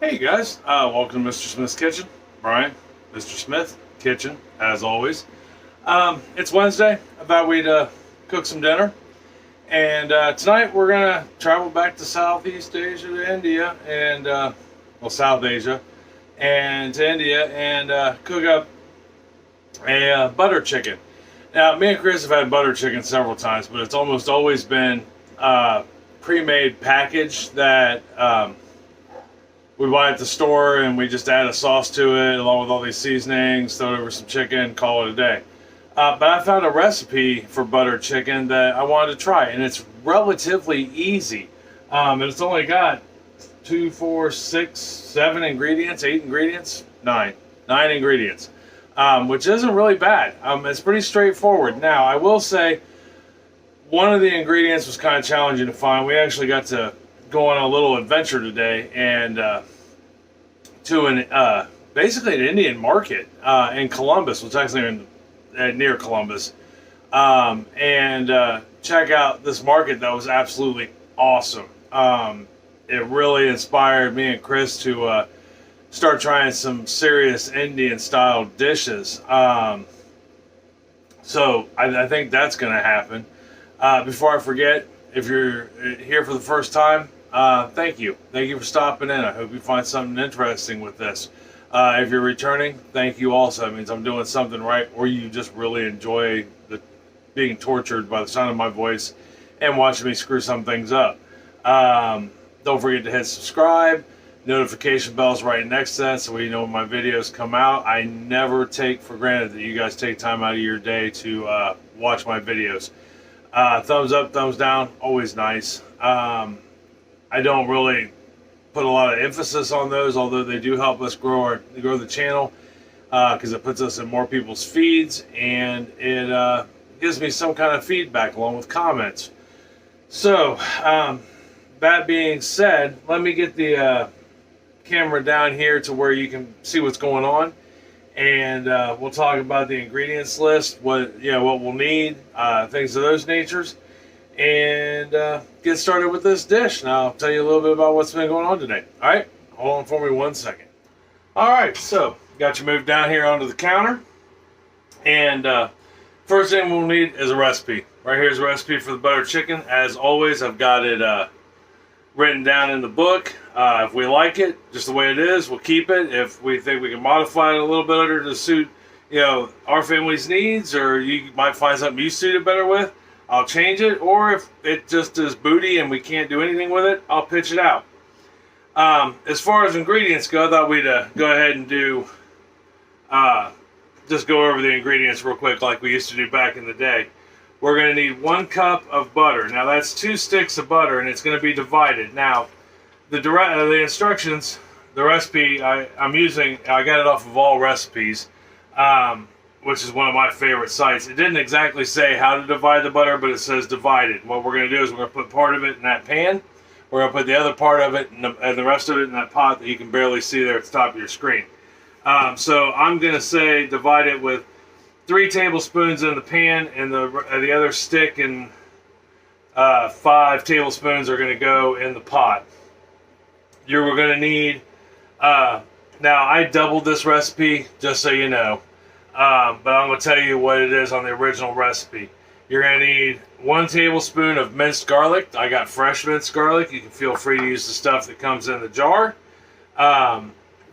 Hey guys, welcome to Mr. Smith's Kitchen. Brian, Mr. Smith Kitchen, as always. It's Wednesday. I thought we'd cook some dinner. And tonight we're going to travel back to Southeast Asia to India and, South Asia and to India and cook up a butter chicken. Now, me and Chris have had butter chicken several times, but it's almost always been pre-made package that we buy at the store and we just add a sauce to it along with all these seasonings, throw it over some chicken, call it a day. But I found a recipe for butter chicken that I wanted to try, and it's relatively easy. And it's only got 2, 4, 6, 7 ingredients, 8 ingredients, 9 ingredients, which isn't really bad. It's pretty straightforward. Now, I will say one of the ingredients was kind of challenging to find. We actually got to go on a little adventure today and to an basically an Indian market in Columbus, which is actually near Columbus, and check out this market that was absolutely awesome. It really inspired me and Chris to start trying some serious Indian style dishes. So I think that's going to happen. Before I forget, if you're here for the first time, thank you. Thank you for stopping in. I hope you find something interesting with this. If you're returning, thank you also. It means I'm doing something right, or you just really enjoy being tortured by the sound of my voice and watching me screw some things up. Don't forget to hit subscribe. Notification bell's right next to that so you know when my videos come out. I never take for granted that you guys take time out of your day to watch my videos. Thumbs up, thumbs down, always nice. I don't really put a lot of emphasis on those, although they do help us grow the channel because it puts us in more people's feeds and it gives me some kind of feedback along with comments. So that being said, let me get the camera down here to where you can see what's going on, and we'll talk about the ingredients list, what we'll need, things of those natures, and get started with this dish. Now I'll tell you a little bit about what's been going on today. All right, hold on for me 1 second. All right, so got you moved down here onto the counter, and first thing we'll need is a recipe. Right here's a recipe for the butter chicken. As always, I've got it written down in the book. If we like it just the way it is, we'll keep it. If we think we can modify it a little better to suit our family's needs, or you might find something you suit it better with, I'll change it. Or if it just is booty and we can't do anything with it, I'll pitch it out. As far as ingredients go, I thought we'd go ahead and do just go over the ingredients real quick like we used to do back in the day. We're going to need 1 cup of butter. Now that's 2 sticks of butter, and it's going to be divided. Now the instructions, the recipe I'm using, I got it off of All Recipes, which is one of my favorite sites. It didn't exactly say how to divide the butter, but it says divided. What we're going to do is we're going to put part of it in that pan. We're going to put the other part of it and the rest of it in that pot that you can barely see there at the top of your screen. So I'm going to say divide it with 3 tablespoons in the pan, and the other stick and 5 tablespoons are going to go in the pot. You're going to need, now I doubled this recipe just so you know, but I'm going to tell you what it is on the original recipe. You're going to need 1 tablespoon of minced garlic. I got fresh minced garlic. You can feel free to use the stuff that comes in the jar.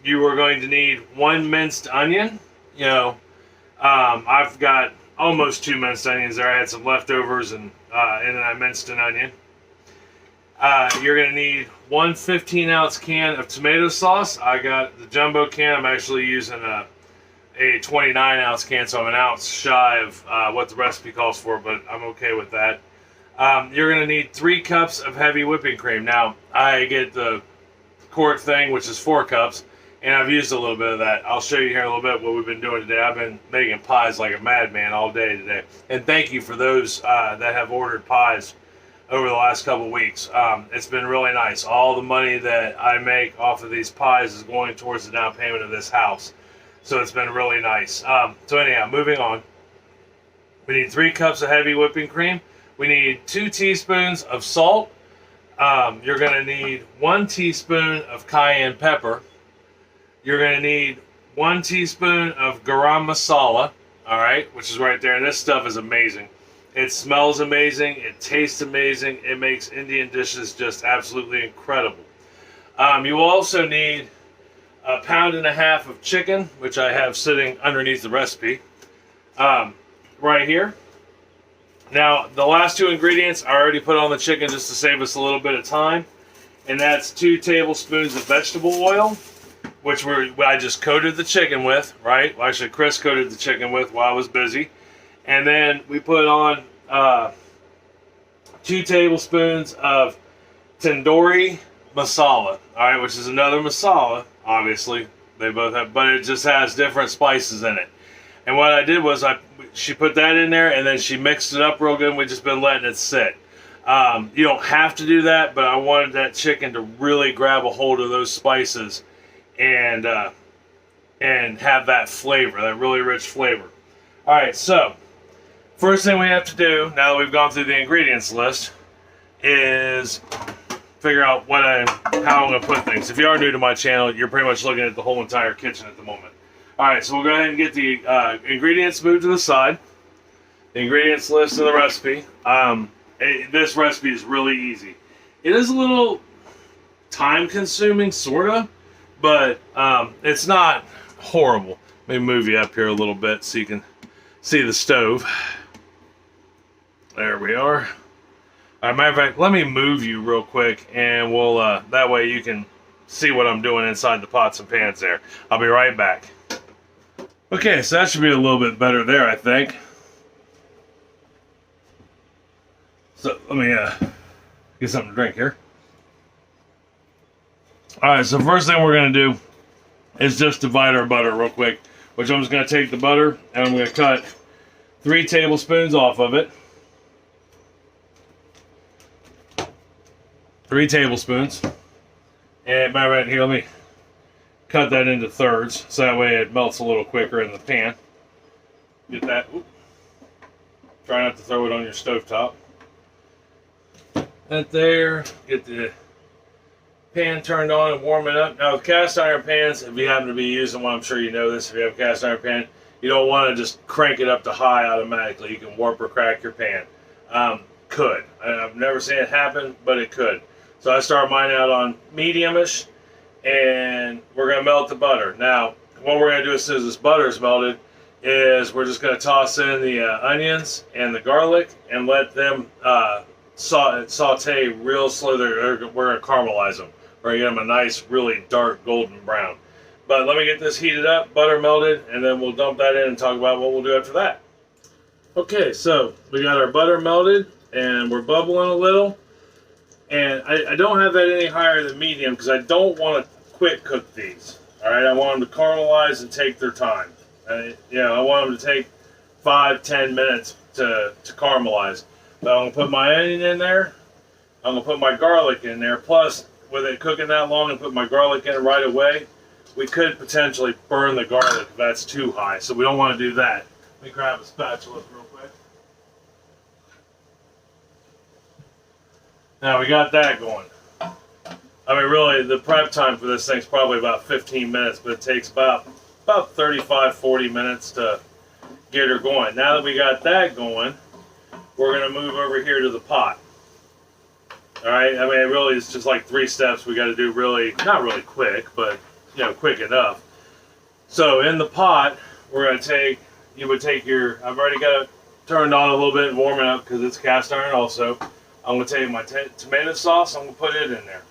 You are going to need 1 minced onion. I've got almost 2 minced onions there. I had some leftovers and then I minced an onion. You're going to need 1 15-ounce can of tomato sauce. I got the jumbo can. I'm actually using a 29-ounce can, so I'm an ounce shy of what the recipe calls for, but I'm okay with that. You're going to need 3 cups of heavy whipping cream. Now, I get the quart thing, which is 4 cups, and I've used a little bit of that. I'll show you here in a little bit what we've been doing today. I've been making pies like a madman all day today. And thank you for those that have ordered pies over the last couple of weeks. It's been really nice. All the money that I make off of these pies is going towards the down payment of this house. So it's been really nice. So anyhow, moving on. We need 3 cups of heavy whipping cream. We need 2 teaspoons of salt. You're going to need 1 teaspoon of cayenne pepper. You're going to need 1 teaspoon of garam masala, all right, which is right there. And this stuff is amazing. It smells amazing. It tastes amazing. It makes Indian dishes just absolutely incredible. You also need 1.5 pounds of chicken, which I have sitting underneath the recipe, right here. Now, the last 2 ingredients I already put on the chicken just to save us a little bit of time, and that's 2 tablespoons of vegetable oil, which I just coated the chicken with, right? Well, actually, Chris coated the chicken with while I was busy. And then we put on 2 tablespoons of tandoori masala, all right, which is another masala, obviously. They both have, but it just has different spices in it. And what I did was she put that in there, and then she mixed it up real good, and we've just been letting it sit. You don't have to do that, but I wanted that chicken to really grab a hold of those spices and have that flavor, that really rich flavor. All right, so first thing we have to do, now that we've gone through the ingredients list, is figure out how I'm going to put things. If you are new to my channel, you're pretty much looking at the whole entire kitchen at the moment. All right, so we'll go ahead and get the ingredients moved to the side. The ingredients list of the recipe. This recipe is really easy. It is a little time-consuming, sorta, but it's not horrible. Let me move you up here a little bit so you can see the stove. There we are. All right, matter of fact, let me move you real quick, and we'll that way you can see what I'm doing inside the pots and pans there. I'll be right back. Okay, so that should be a little bit better there, I think. So let me get something to drink here. All right, so first thing we're going to do is just divide our butter real quick, which I'm just going to take the butter and I'm going to cut 3 tablespoons off of it. 3 tablespoons. And right here, let me cut that into thirds so that way it melts a little quicker in the pan. Get that. Oops. Try not to throw it on your stovetop. That there. Get the pan turned on and warm it up. Now with cast iron pans, if you happen to be using one, I'm sure you know this, if you have a cast iron pan, you don't want to just crank it up to high automatically. You can warp or crack your pan. Could. I've never seen it happen, but it could. So I start mine out on medium-ish, and we're going to melt the butter. Now, what we're going to do as soon as this butter is melted is we're just going to toss in the onions and the garlic and let them saute real slow. We're going to caramelize them. We're going to get them a nice, really dark golden brown. But let me get this heated up, butter melted, and then we'll dump that in and talk about what we'll do after that. Okay, so we got our butter melted, and we're bubbling a little. And I don't have that any higher than medium because I don't want to quick cook these. All right, I want them to caramelize and take their time. I want them to take 5-10 minutes to caramelize. But I'm gonna put my onion in there. I'm gonna put my garlic in there. Plus, with it cooking that long and put my garlic in right away, we could potentially burn the garlic if that's too high. So we don't want to do that. Let me grab a spatula real quick. Now we got that going. I mean, really, the prep time for this thing's probably about 15 minutes, but it takes about 35-40 minutes to get her going. Now that we got that going, we're going to move over here to the pot. All right? I mean, it really is just like 3 steps we got to do really, not really quick, but, quick enough. So in the pot, we're going to take, I've already got it turned on a little bit and warming up because it's cast iron also. I'm going to take my tomato sauce, I'm going to put it in there.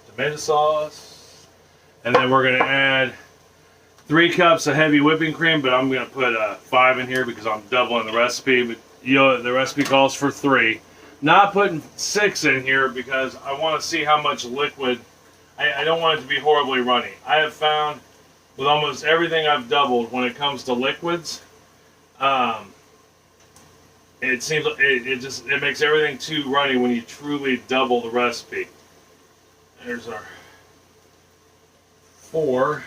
Tomato sauce. And then we're going to add 3 cups of heavy whipping cream, but I'm going to put 5 in here because I'm doubling the recipe. But the recipe calls for 3. Not putting 6 in here because I want to see how much liquid. I don't want it to be horribly runny. I have found with almost everything I've doubled when it comes to liquids, it seems it makes everything too runny when you truly double the recipe. There's our 4.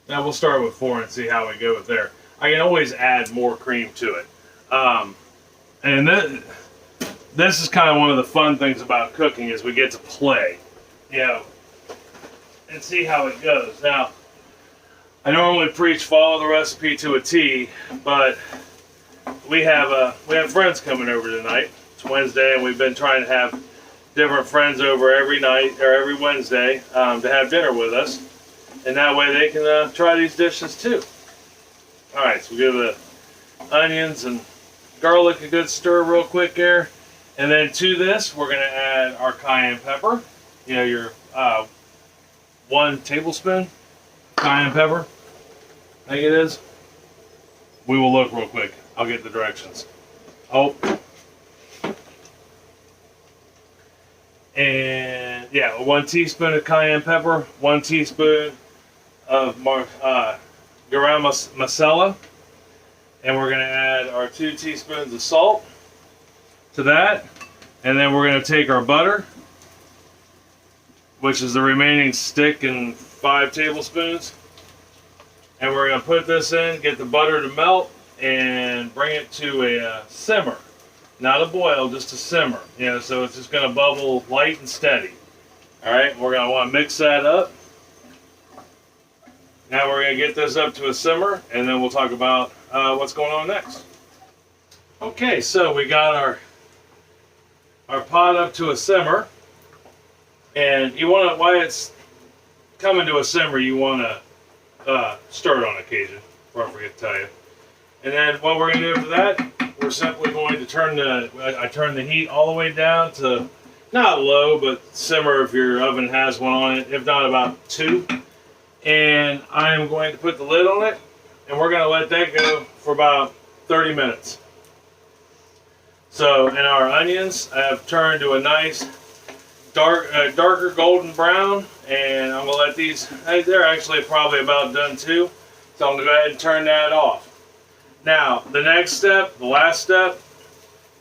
Now we'll start with 4 and see how we go with there. I can always add more cream to it. And this is kind of one of the fun things about cooking is we get to play, you know, and see how it goes. Now, I normally preach follow the recipe to a T, but we have friends coming over tonight. It's Wednesday, and we've been trying to have different friends over every night or every Wednesday to have dinner with us, and that way they can try these dishes too. All right, so we give the onions and garlic a good stir real quick there, and then to this we're going to add our cayenne pepper. You know, your 1 tablespoon cayenne pepper, I think it is. We will look real quick. I'll get the directions. Oh. And yeah, 1 teaspoon of cayenne pepper, 1 teaspoon of garam masala, and we're going to add our 2 teaspoons of salt to that, and then we're going to take our butter, which is the remaining stick, and 5 tablespoons, and we're going to put this in, get the butter to melt, and bring it to a simmer. Not a boil, just a simmer. You know, so it's just going to bubble light and steady. All right, we're going to want to mix that up. Now we're going to get this up to a simmer, and then we'll talk about what's going on next. Okay, so we got our pot up to a simmer, and you want to, while it's coming to a simmer, you want to stir it on occasion. Before I forget to tell you. And then what we're going to do for that, we're simply going to turn the heat all the way down to not low, but simmer if your oven has one on it, if not about 2. And I am going to put the lid on it, and we're going to let that go for about 30 minutes. So, and our onions have turned to a nice darker golden brown, and I'm going to let these, they're actually probably about done too. So I'm going to go ahead and turn that off. Now, the next step, the last step,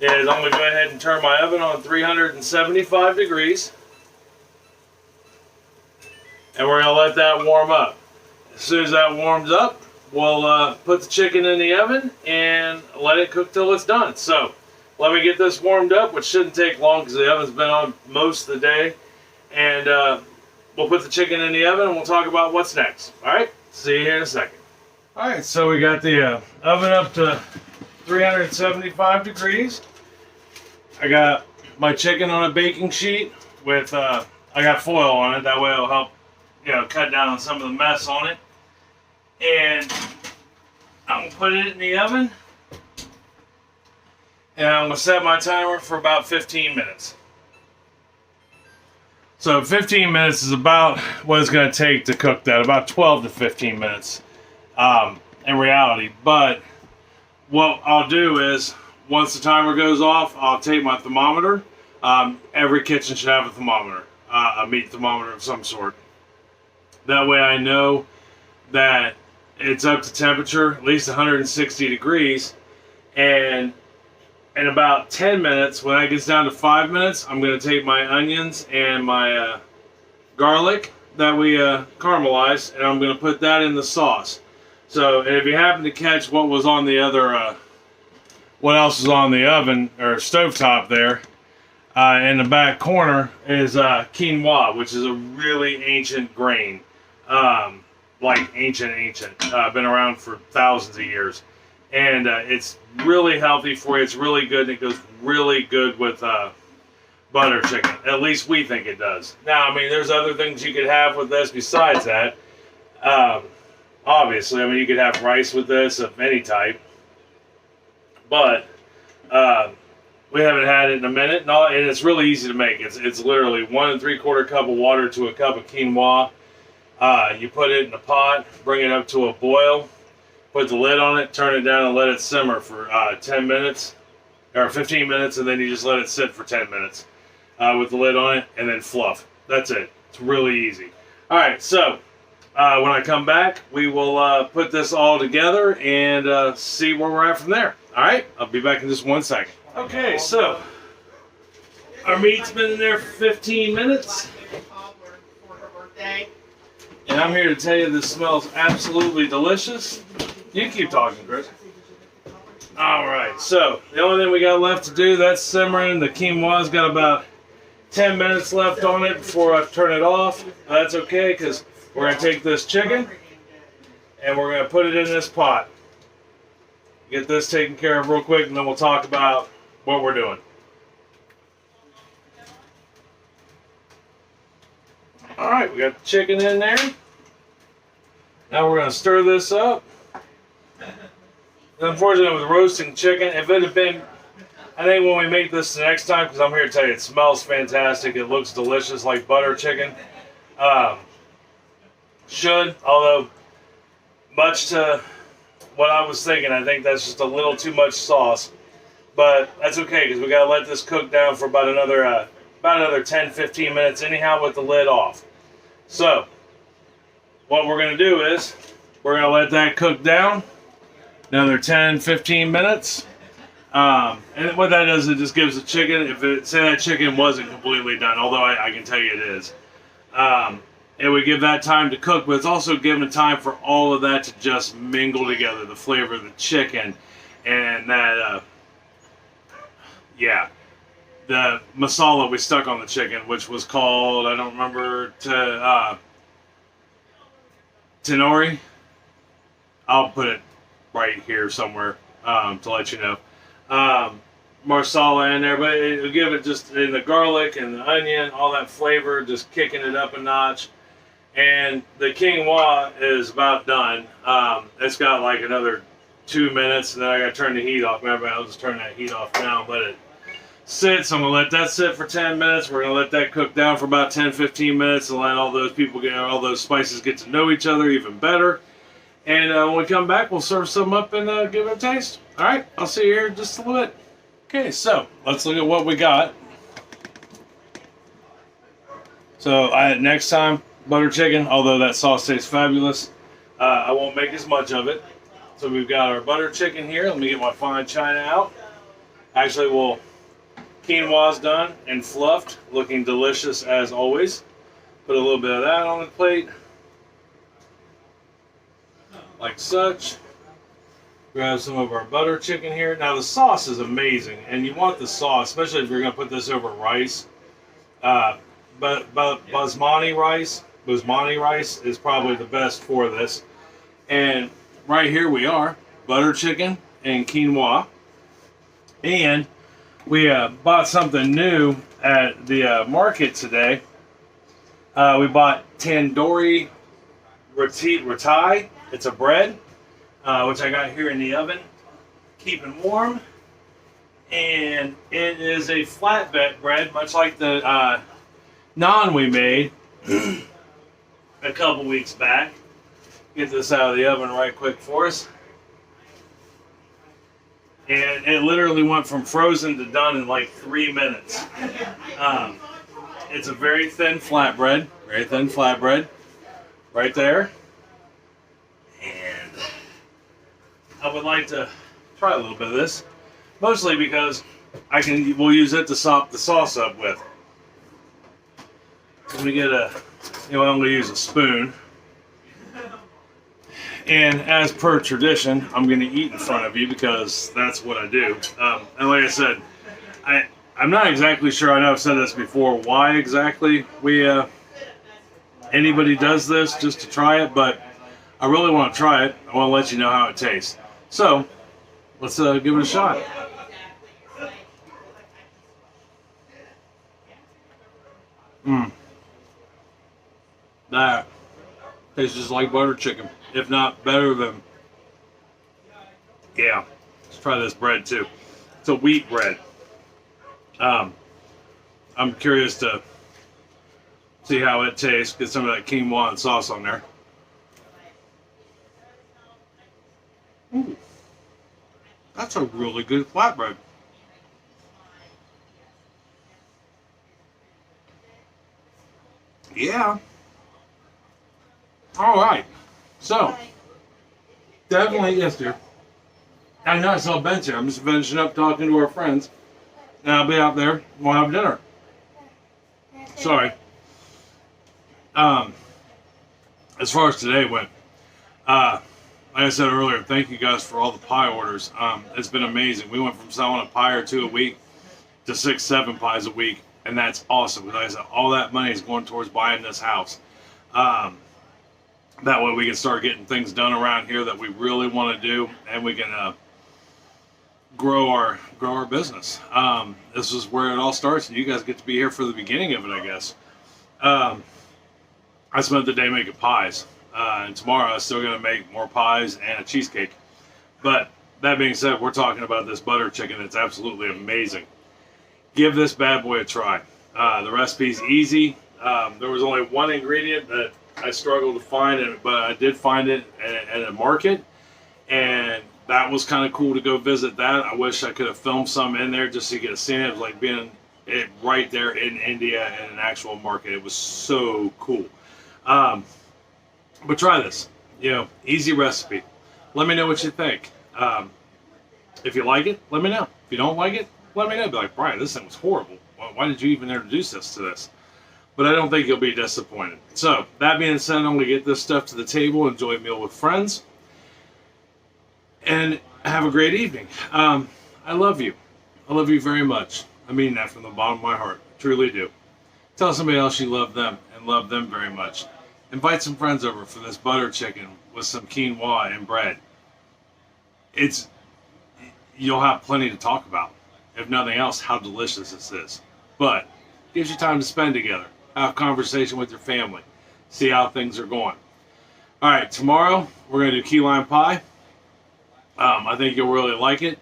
is I'm going to go ahead and turn my oven on 375 degrees. And we're going to let that warm up. As soon as that warms up, we'll put the chicken in the oven and let it cook till it's done. So, let me get this warmed up, which shouldn't take long because the oven's been on most of the day. And we'll put the chicken in the oven and we'll talk about what's next. Alright, see you here in a second. Alright, so we got the oven up to 375 degrees. I got my chicken on a baking sheet with, I got foil on it, that way it'll help, you know, cut down on some of the mess on it. And I'm going to put it in the oven. And I'm going to set my timer for about 15 minutes. So 15 minutes is about what it's going to take to cook that, about 12 to 15 minutes. In reality, but what I'll do is once the timer goes off, I'll take my thermometer. Every kitchen should have a thermometer, a meat thermometer of some sort. That way I know that it's up to temperature, at least 160 degrees, and in about 10 minutes, when it gets down to 5 minutes, I'm going to take my onions and my garlic that we caramelized, and I'm going to put that in the sauce. So, and if you happen to catch what was on the other, what else was on the oven or stovetop there, in the back corner is quinoa, which is a really ancient grain, like ancient, been around for thousands of years, and it's really healthy for you. It's really good. And it goes really good with butter chicken. At least we think it does. Now, I mean, there's other things you could have with this besides that. Obviously, I mean, you could have rice with this of any type, but we haven't had it in a minute, and it's really easy to make. It's literally 1 3/4 cup of water to a cup of quinoa. You put it in a pot, bring it up to a boil, put the lid on it, turn it down, and let it simmer for 10 minutes or 15 minutes, and then you just let it sit for 10 minutes with the lid on it, and then fluff. That's it. It's really easy. All right, so. When I come back, we will put this all together and see where we're at from there. All right, I'll be back in just 1 second. Okay, so our meat's been in there for 15 minutes. And I'm here to tell you this smells absolutely delicious. You keep talking, Chris. Alright, so the only thing we got left to do, that's simmering. The quinoa's got about 10 minutes left on it before I turn it off. That's okay, because we're going to take this chicken and we're going to put it in this pot. Get this taken care of real quick, and then we'll talk about what we're doing. Alright, we got the chicken in there. Now we're going to stir this up. Unfortunately, with roasting chicken, if it had been, I think when we make this the next time, because I'm here to tell you, it smells fantastic. It looks delicious like butter chicken. Although, much to what I was thinking, I think that's just a little too much sauce. But that's okay, because we got to let this cook down for about another 10-15 minutes anyhow with the lid off. So, what we're going to do is, we're going to let that cook down another 10-15 minutes. And what that does, it just gives the chicken, say that chicken wasn't completely done, although I can tell you it is. It would give that time to cook, but it's also giving time for all of that to just mingle together, the flavor of the chicken and that, the masala we stuck on the chicken, which was called, I don't remember, tandoori. I'll put it right here somewhere to let you know. Masala in there, but it'll give it just in the garlic and the onion, all that flavor, just kicking it up a notch. And the quinoa is about done. It's got like another 2 minutes, and then I got to turn the heat off. Remember, I'll just turn that heat off now and let it sit. So I'm going to let that sit for 10 minutes. We're going to let that cook down for about 10-15 minutes and let all those all spices get to know each other even better. And when we come back, we'll serve some up and give it a taste. All right, I'll see you here in just a little bit. Okay, so let's look at what we got. So next time, butter chicken, although that sauce tastes fabulous, I won't make as much of it. So we've got our butter chicken here. Let me get my fine china out. Actually, quinoa's done and fluffed, looking delicious as always. Put a little bit of that on the plate, like such. Grab some of our butter chicken here. Now the sauce is amazing, and you want the sauce, especially if you're going to put this over rice. But basmati rice is probably the best for this. And right here we are, butter chicken and quinoa. And we bought something new at the market today. We bought tandoori roti. It's a bread, which I got here in the oven, keeping warm. And it is a flatbed bread, much like the naan we made a couple weeks back. Get this out of the oven right quick for us. And it literally went from frozen to done in like 3 minutes. It's a very thin flatbread, right there. And I would like to try a little bit of this, mostly because we'll use it to sop the sauce up with. Let me get I'm going to use a spoon. And as per tradition, I'm going to eat in front of you because that's what I do. And like I said, I'm not exactly sure, I know I've said this before, why exactly anybody does this just to try it, but I really want to try it. I want to let you know how it tastes. So, let's give it a shot. That tastes just like butter chicken, if not better than. Yeah, let's try this bread too. It's a wheat bread. I'm curious to see how it tastes. Get some of that quinoa and sauce on there. Ooh, that's a really good flatbread. Yeah. All right. So, definitely, yes, dear. I know I saw Ben here. I'm just finishing up talking to our friends. And I'll be out there. We'll have dinner. Sorry. as far as today went, like I said earlier, thank you guys for all the pie orders. It's been amazing. We went from selling a pie or two a week to 6, 7 pies a week, and that's awesome. Like I said, all that money is going towards buying this house. That way we can start getting things done around here that we really want to do, and we can grow our business. This is where it all starts, and you guys get to be here for the beginning of it, I guess. I spent the day making pies, and tomorrow I'm still going to make more pies and a cheesecake. But that being said, we're talking about this butter chicken that's absolutely amazing. Give this bad boy a try. The recipe's easy. There was only one ingredient that I struggled to find, but I did find it at a market, and that was kind of cool to go visit that. I wish I could have filmed some in there just so you could see it. It was like being right there in India in an actual market. It was so cool. But try this. Easy recipe. Let me know what you think. If you like it, let me know. If you don't like it, let me know. Be like, Brian, this thing was horrible. Why did you even introduce us to this? But I don't think you'll be disappointed. So, that being said, I'm going to get this stuff to the table, enjoy a meal with friends, and have a great evening. I love you. I love you very much. I mean that from the bottom of my heart. I truly do. Tell somebody else you love them and love them very much. Invite some friends over for this butter chicken with some quinoa and bread. You'll have plenty to talk about. If nothing else, how delicious this is. But it gives you time to spend together. Have a conversation with your family. See how things are going. All right, tomorrow we're going to do key lime pie. I think you'll really like it.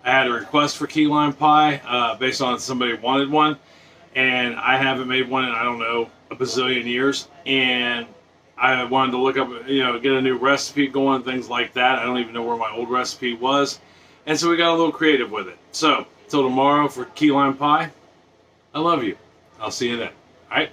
I had a request for key lime pie based on somebody wanted one. And I haven't made one in, I don't know, a bazillion years. And I wanted to look up, get a new recipe going, things like that. I don't even know where my old recipe was. And so we got a little creative with it. So, till tomorrow for key lime pie, I love you. I'll see you then. All right?